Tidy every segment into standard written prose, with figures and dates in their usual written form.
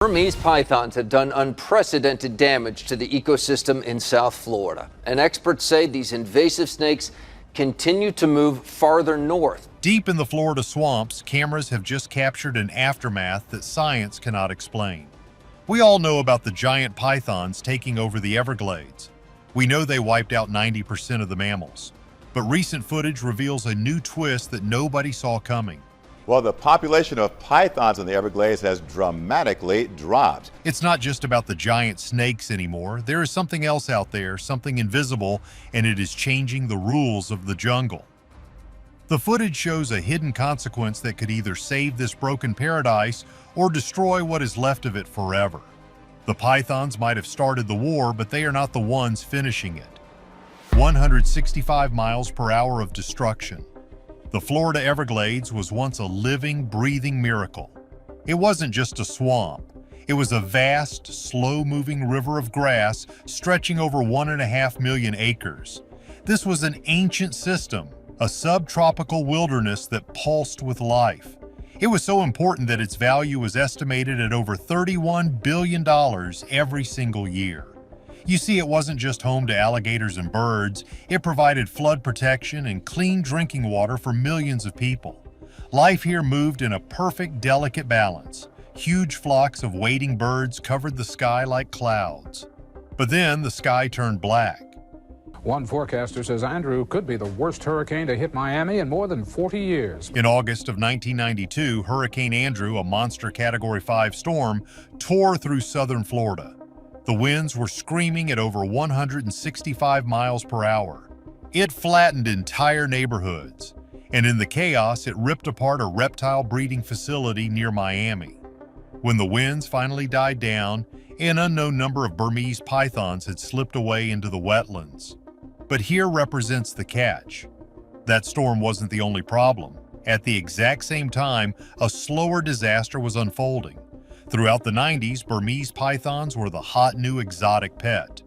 Burmese pythons have done unprecedented damage to the ecosystem in South Florida. And experts say these invasive snakes continue to move farther north. Deep in the Florida swamps, cameras have just captured an aftermath that science cannot explain. We all know about the giant pythons taking over the Everglades. We know they wiped out 90% of the mammals. But recent footage reveals a new twist that nobody saw coming. Well, the population of pythons in the Everglades has dramatically dropped. It's not just about the giant snakes anymore. There is something else out there, something invisible, and it is changing the rules of the jungle. The footage shows a hidden consequence that could either save this broken paradise or destroy what is left of it forever. The pythons might have started the war, but they are not the ones finishing it. 165 miles per hour of destruction. The Florida Everglades was once a living, breathing miracle. It wasn't just a swamp. It was a vast, slow-moving river of grass stretching over 1.5 million acres. This was an ancient system, a subtropical wilderness that pulsed with life. It was so important that its value was estimated at over $31 billion every single year. You see, it wasn't just home to alligators and birds. It provided flood protection and clean drinking water for millions of people. Life here moved in a perfect, delicate balance. Huge flocks of wading birds covered the sky like clouds. But then the sky turned black. One forecaster says Andrew could be the worst hurricane to hit Miami in more than 40 years. In August of 1992, Hurricane Andrew, a monster Category 5 storm, tore through southern Florida. The winds were screaming at over 165 miles per hour. It flattened entire neighborhoods, and in the chaos, it ripped apart a reptile breeding facility near Miami. When the winds finally died down, an unknown number of Burmese pythons had slipped away into the wetlands. But here represents the catch. That storm wasn't the only problem. At the exact same time, a slower disaster was unfolding. Throughout the 90s, Burmese pythons were the hot new exotic pet.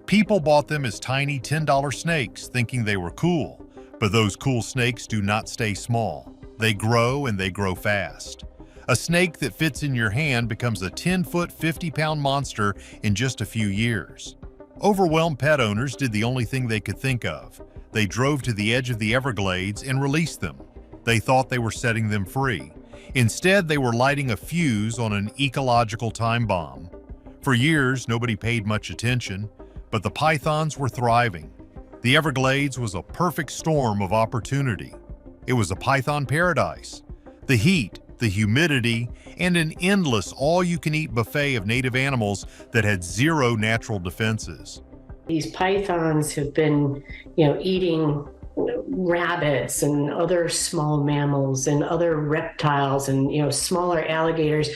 People bought them as tiny $10 snakes, thinking they were cool. But those cool snakes do not stay small. They grow, and they grow fast. A snake that fits in your hand becomes a 10-foot, 50-pound monster in just a few years. Overwhelmed pet owners did the only thing they could think of. They drove to the edge of the Everglades and released them. They thought they were setting them free. Instead, they were lighting a fuse on an ecological time bomb. For years, nobody paid much attention, but the pythons were thriving. The Everglades was a perfect storm of opportunity. It was a python paradise. The heat, the humidity, and an endless all-you-can-eat buffet of native animals that had zero natural defenses. These pythons have been, eating rabbits and other small mammals and other reptiles and, smaller alligators.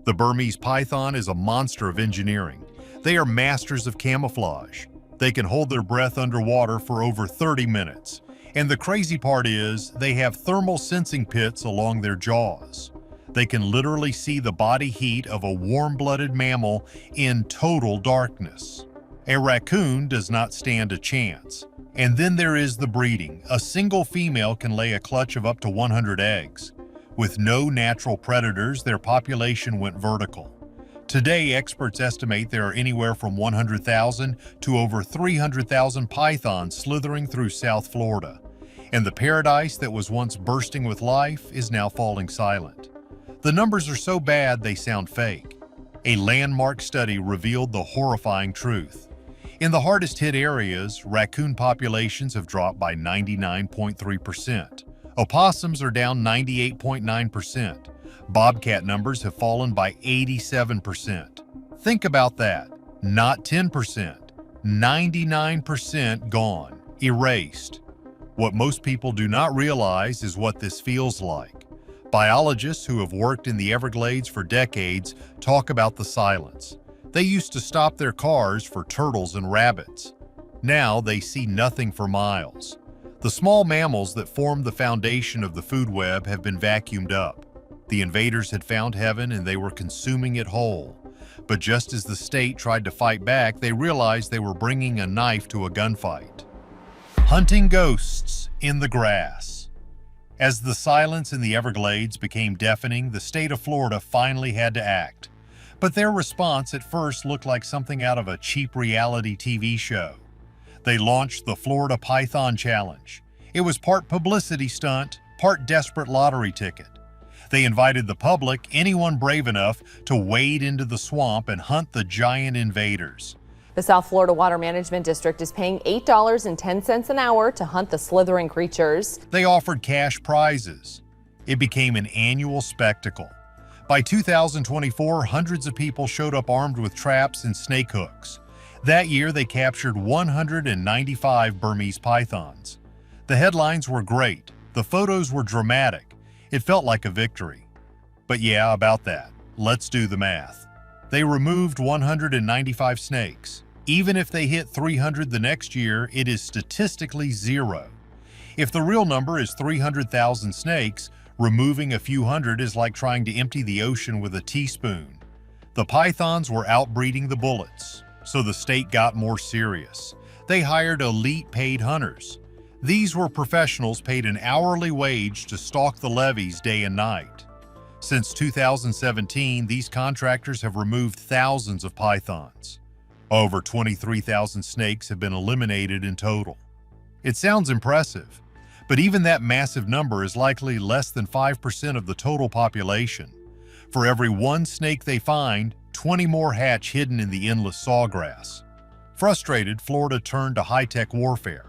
The Burmese python is a monster of engineering. They are masters of camouflage. They can hold their breath underwater for over 30 minutes. And the crazy part is they have thermal sensing pits along their jaws. They can literally see the body heat of a warm-blooded mammal in total darkness. A raccoon does not stand a chance. And then there is the breeding. A single female can lay a clutch of up to 100 eggs. With no natural predators, their population went vertical. Today, experts estimate there are anywhere from 100,000 to over 300,000 pythons slithering through South Florida. And the paradise that was once bursting with life is now falling silent. The numbers are so bad they sound fake. A landmark study revealed the horrifying truth. In the hardest-hit areas, raccoon populations have dropped by 99.3%. Opossums are down 98.9%. Bobcat numbers have fallen by 87%. Think about that. Not 10%. 99% gone, erased. What most people do not realize is what this feels like. Biologists who have worked in the Everglades for decades talk about the silence. They used to stop their cars for turtles and rabbits. Now they see nothing for miles. The small mammals that formed the foundation of the food web have been vacuumed up. The invaders had found heaven and they were consuming it whole. But just as the state tried to fight back, they realized they were bringing a knife to a gunfight. Hunting ghosts in the grass. As the silence in the Everglades became deafening, the state of Florida finally had to act. But their response at first looked like something out of a cheap reality TV show. They launched the Florida Python Challenge. It was part publicity stunt, part desperate lottery ticket. They invited the public, anyone brave enough, to wade into the swamp and hunt the giant invaders. The South Florida Water Management District is paying $8.10 an hour to hunt the slithering creatures. They offered cash prizes. It became an annual spectacle. By 2024, hundreds of people showed up armed with traps and snake hooks. That year, they captured 195 Burmese pythons. The headlines were great. The photos were dramatic. It felt like a victory. But yeah, about that. Let's do the math. They removed 195 snakes. Even if they hit 300 the next year, it is statistically zero. If the real number is 300,000 snakes, removing a few hundred is like trying to empty the ocean with a teaspoon. The pythons were outbreeding the bullets, so the state got more serious. They hired elite paid hunters. These were professionals paid an hourly wage to stalk the levees day and night. Since 2017, these contractors have removed thousands of pythons. Over 23,000 snakes have been eliminated in total. It sounds impressive, but even that massive number is likely less than 5% of the total population. For every one snake they find, 20 more hatch hidden in the endless sawgrass. Frustrated, Florida turned to high-tech warfare.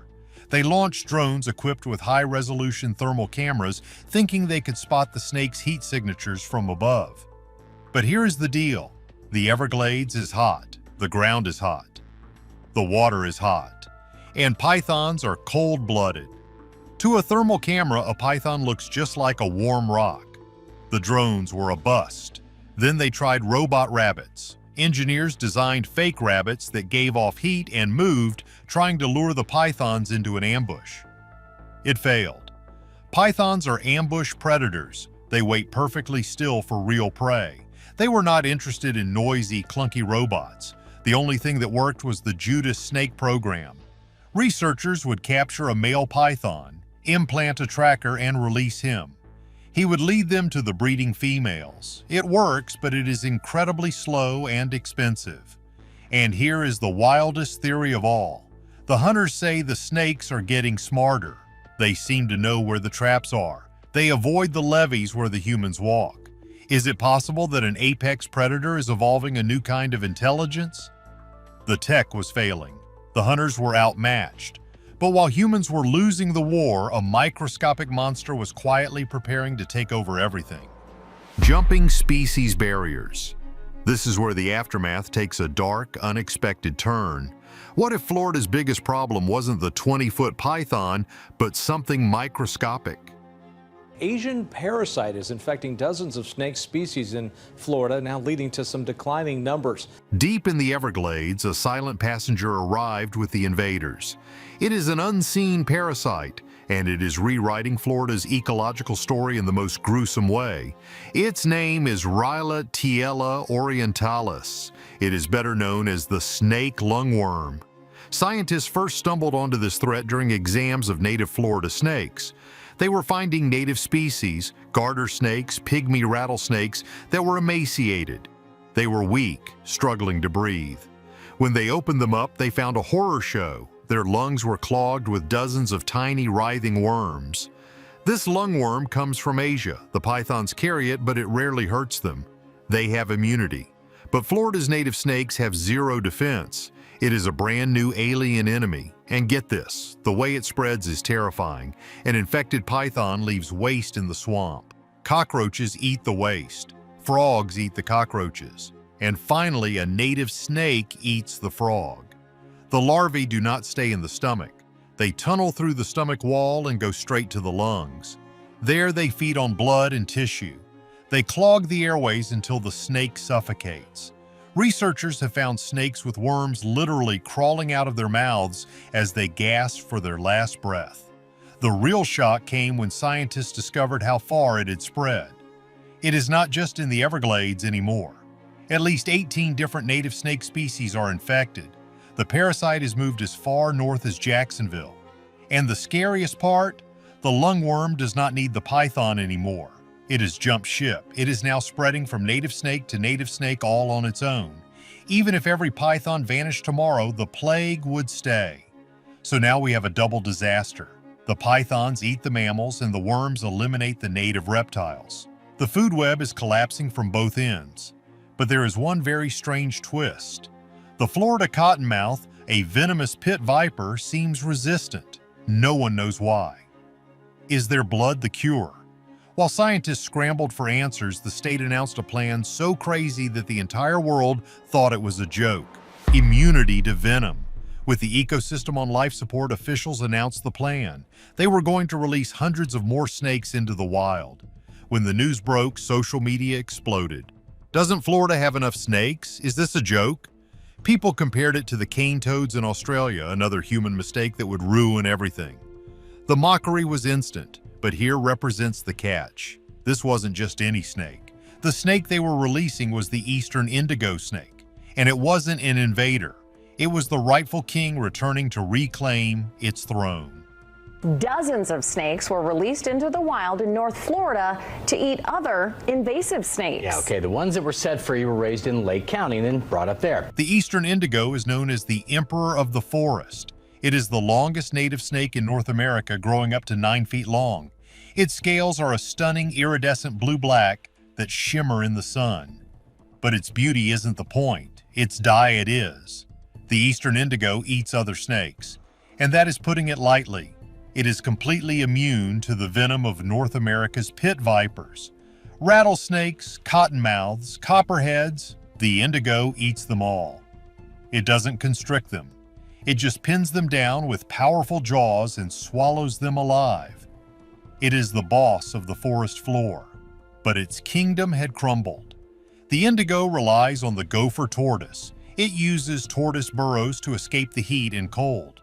They launched drones equipped with high-resolution thermal cameras, thinking they could spot the snake's heat signatures from above. But here's the deal. The Everglades is hot. The ground is hot. The water is hot. And pythons are cold-blooded. To a thermal camera, a python looks just like a warm rock. The drones were a bust. Then they tried robot rabbits. Engineers designed fake rabbits that gave off heat and moved, trying to lure the pythons into an ambush. It failed. Pythons are ambush predators. They wait perfectly still for real prey. They were not interested in noisy, clunky robots. The only thing that worked was the Judas snake program. Researchers would capture a male python, implant a tracker, and release him. He would lead them to the breeding females. It works, but it is incredibly slow and expensive. And here is the wildest theory of all. The hunters say the snakes are getting smarter. They seem to know where the traps are. They avoid the levees where the humans walk. Is it possible that an apex predator is evolving a new kind of intelligence? The tech was failing. The hunters were outmatched. But while humans were losing the war, a microscopic monster was quietly preparing to take over everything. Jumping species barriers. This is where the aftermath takes a dark, unexpected turn. What if Florida's biggest problem wasn't the 20-foot python, but something microscopic? Asian parasite is infecting dozens of snake species in Florida, now leading to some declining numbers. Deep in the Everglades, a silent passenger arrived with the invaders. It is an unseen parasite, and it is rewriting Florida's ecological story in the most gruesome way. Its name is Rhyla orientalis. It is better known as the snake lungworm. Scientists first stumbled onto this threat during exams of native Florida snakes. They were finding native species, garter snakes, pygmy rattlesnakes, that were emaciated. They were weak, struggling to breathe. When they opened them up, they found a horror show. Their lungs were clogged with dozens of tiny, writhing worms. This lungworm comes from Asia. The pythons carry it, but it rarely hurts them. They have immunity. But Florida's native snakes have zero defense. It is a brand new alien enemy. And get this, the way it spreads is terrifying. An infected python leaves waste in the swamp. Cockroaches eat the waste. Frogs eat the cockroaches. And finally, a native snake eats the frog. The larvae do not stay in the stomach. They tunnel through the stomach wall and go straight to the lungs. There they feed on blood and tissue. They clog the airways until the snake suffocates. Researchers have found snakes with worms literally crawling out of their mouths as they gasp for their last breath. The real shock came when scientists discovered how far it had spread. It is not just in the Everglades anymore. At least 18 different native snake species are infected. The parasite has moved as far north as Jacksonville. And the scariest part? The lungworm does not need the python anymore. It has jumped ship. It is now spreading from native snake to native snake all on its own. Even if every python vanished tomorrow, the plague would stay. So now we have a double disaster. The pythons eat the mammals and the worms eliminate the native reptiles. The food web is collapsing from both ends. But there is one very strange twist. The Florida cottonmouth, a venomous pit viper, seems resistant. No one knows why. Is their blood the cure? While scientists scrambled for answers, the state announced a plan so crazy that the entire world thought it was a joke. Immunity to venom. With the ecosystem on life support, officials announced the plan. They were going to release hundreds of more snakes into the wild. When the news broke, social media exploded. Doesn't Florida have enough snakes? Is this a joke? People compared it to the cane toads in Australia, another human mistake that would ruin everything. The mockery was instant, but here represents the catch. This wasn't just any snake. The snake they were releasing was the eastern indigo snake, and it wasn't an invader. It was the rightful king returning to reclaim its throne. Dozens of snakes were released into the wild in North Florida to eat other invasive snakes. Yeah, okay, the ones that were set free were raised in Lake County and then brought up there. The eastern indigo is known as the emperor of the forest. It is the longest native snake in North America, growing up to 9 feet long. Its scales are a stunning iridescent blue-black that shimmer in the sun. But its beauty isn't the point. Its diet is. The eastern indigo eats other snakes, and that is putting it lightly. It is completely immune to the venom of North America's pit vipers. Rattlesnakes, cottonmouths, copperheads, the indigo eats them all. It doesn't constrict them. It just pins them down with powerful jaws and swallows them alive. It is the boss of the forest floor, but its kingdom had crumbled. The indigo relies on the gopher tortoise. It uses tortoise burrows to escape the heat and cold.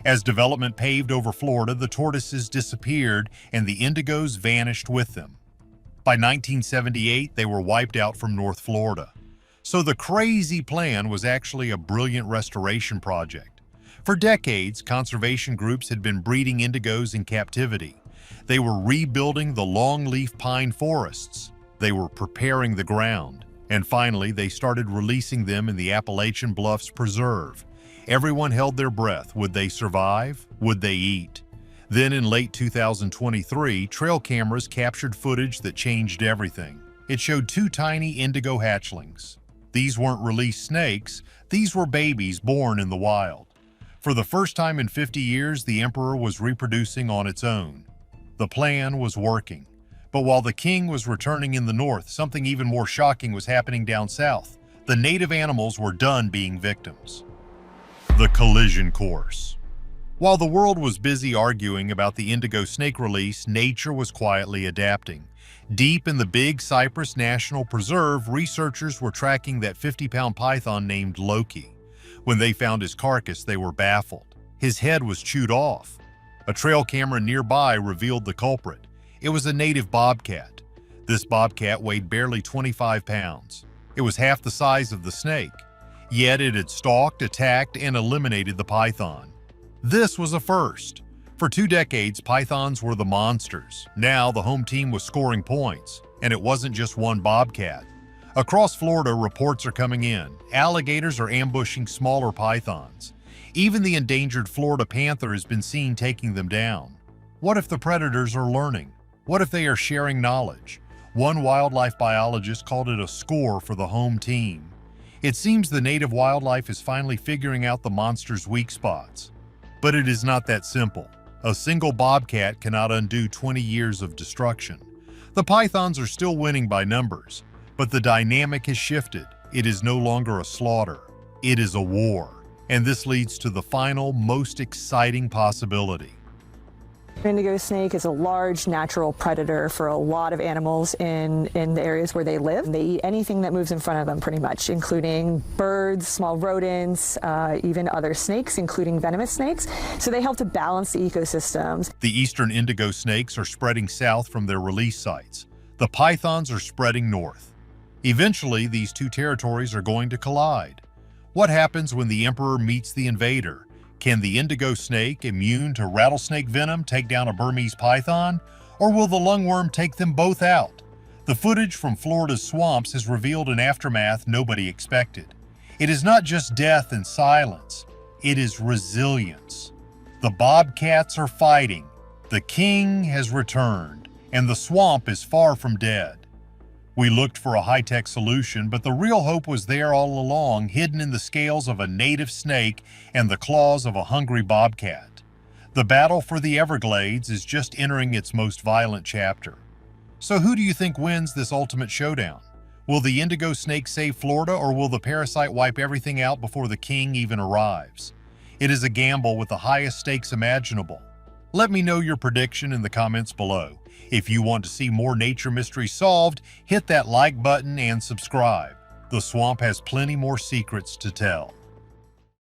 As development paved over Florida, the tortoises disappeared and the indigos vanished with them. By 1978, they were wiped out from North Florida. So the crazy plan was actually a brilliant restoration project. For decades, conservation groups had been breeding indigos in captivity. They were rebuilding the longleaf pine forests. They were preparing the ground. And finally, they started releasing them in the Appalachian Bluffs Preserve. Everyone held their breath. Would they survive? Would they eat? Then in late 2023, trail cameras captured footage that changed everything. It showed 2 tiny indigo hatchlings. These weren't released snakes, these were babies born in the wild. For the first time in 50 years, the emperor was reproducing on its own. The plan was working. But while the king was returning in the north, something even more shocking was happening down south. The native animals were done being victims. The collision course. While the world was busy arguing about the indigo snake release, nature was quietly adapting. Deep in the Big Cypress National Preserve, researchers were tracking that 50-pound python named Loki. When they found his carcass, they were baffled. His head was chewed off. A trail camera nearby revealed the culprit. It was a native bobcat. This bobcat weighed barely 25 pounds. It was half the size of the snake. Yet it had stalked, attacked, and eliminated the python. This was a first. For 2 decades, pythons were the monsters. Now the home team was scoring points, and it wasn't just one bobcat. Across Florida, reports are coming in. Alligators are ambushing smaller pythons. Even the endangered Florida panther has been seen taking them down. What if the predators are learning? What if they are sharing knowledge? One wildlife biologist called it a score for the home team. It seems the native wildlife is finally figuring out the monster's weak spots. But it is not that simple. A single bobcat cannot undo 20 years of destruction. The pythons are still winning by numbers, but the dynamic has shifted. It is no longer a slaughter. It is a war. And this leads to the final, most exciting possibility. Indigo snake is a large natural predator for a lot of animals in the areas where they live. They eat anything that moves in front of them pretty much, including birds, small rodents, even other snakes, including venomous snakes. So they help to balance the ecosystems. The eastern indigo snakes are spreading south from their release sites. The pythons are spreading north. Eventually, these 2 territories are going to collide. What happens when the emperor meets the invader? Can the indigo snake, immune to rattlesnake venom, take down a Burmese python? Or will the lungworm take them both out? The footage from Florida's swamps has revealed an aftermath nobody expected. It is not just death and silence, it is resilience. The bobcats are fighting, the king has returned, and the swamp is far from dead. We looked for a high-tech solution, but the real hope was there all along, hidden in the scales of a native snake and the claws of a hungry bobcat. The battle for the Everglades is just entering its most violent chapter. So who do you think wins this ultimate showdown? Will the indigo snake save Florida, or will the parasite wipe everything out before the king even arrives? It is a gamble with the highest stakes imaginable. Let me know your prediction in the comments below. If you want to see more nature mysteries solved, hit that like button and subscribe. The swamp has plenty more secrets to tell.